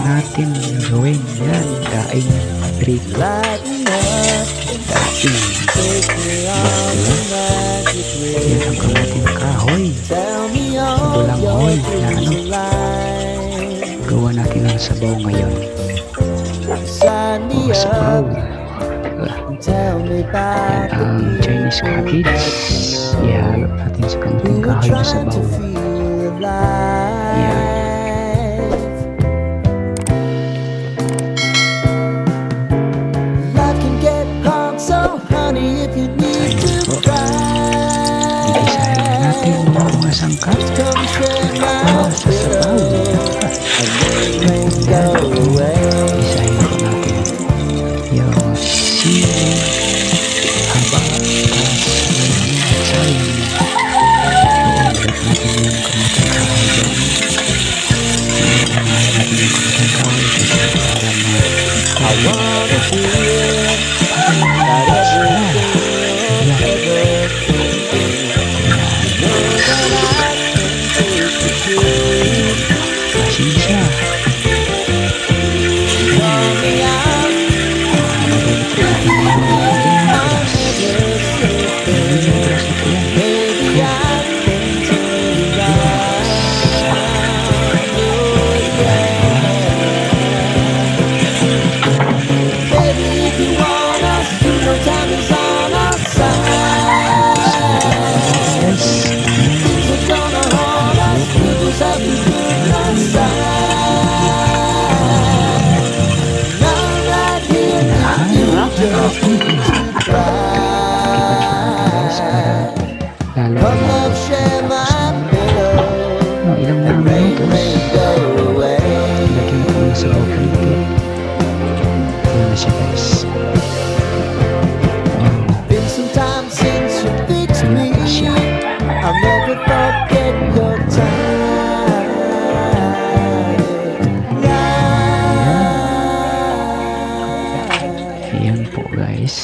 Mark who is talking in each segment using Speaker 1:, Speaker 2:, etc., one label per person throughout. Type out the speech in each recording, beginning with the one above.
Speaker 1: natin gawin. Yan, daing prito. Daing. Yan ang kamuting kahoy. Bulang hoy na ano. Gawa natin ang sabaw ngayon. Sabaw. Yan ang Chinese cabbage. Ihalo natin sa kamuting kahoy na sabaw. Yan. Ibisahin natin yung mga sangkap sa sabaw. Ibisahin ko natin yung sili, haba, at saling. Iulad natin yung kamuting kahoy dyan. Iulad natin yung kamuting kahoy dyan para pasensya. Ilang na minutos lagyan ko na sa bawang yan na siya guys. Ayan po guys.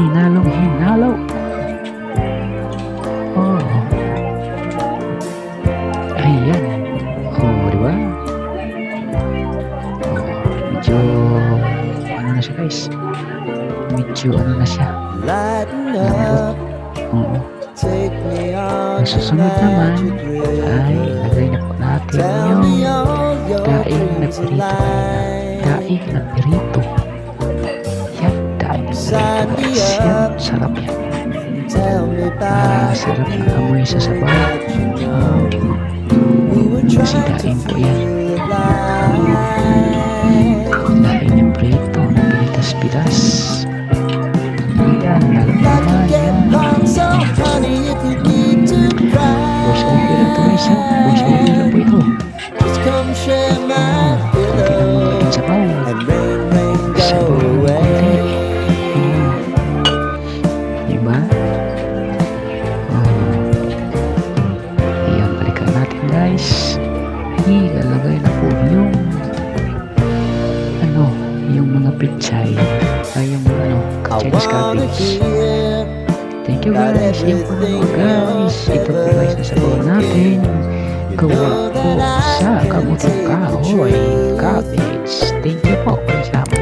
Speaker 1: Hinalo na hinalo. Oh. Ayan. Oh, diba? Oh, medyo ano na siya guys. Medyo ano na siya. Oo. Ang susunod naman ay lagay na po natin yung daing na pirito. Daing na pirito. Yan, daing na pirito guys. Yan, sarap yan. Sarap na amoy sa sabaw. Kasi daing po yan. Daing na pirito na piritas-pitas. Yan, naman yan. Boss over na ito guys ha. Boss over na po ito. Sabaw. Diba? Ayan, balikan natin guys. Ilalagay na po yung ano, yung mga pichay ay yung ano, Chinese cabbage. Thank you guys. Yung po guys. Ito po guys na sabaw natin. Gawa po sa kamuting kahoy cabbage. Thank you po. Salamat.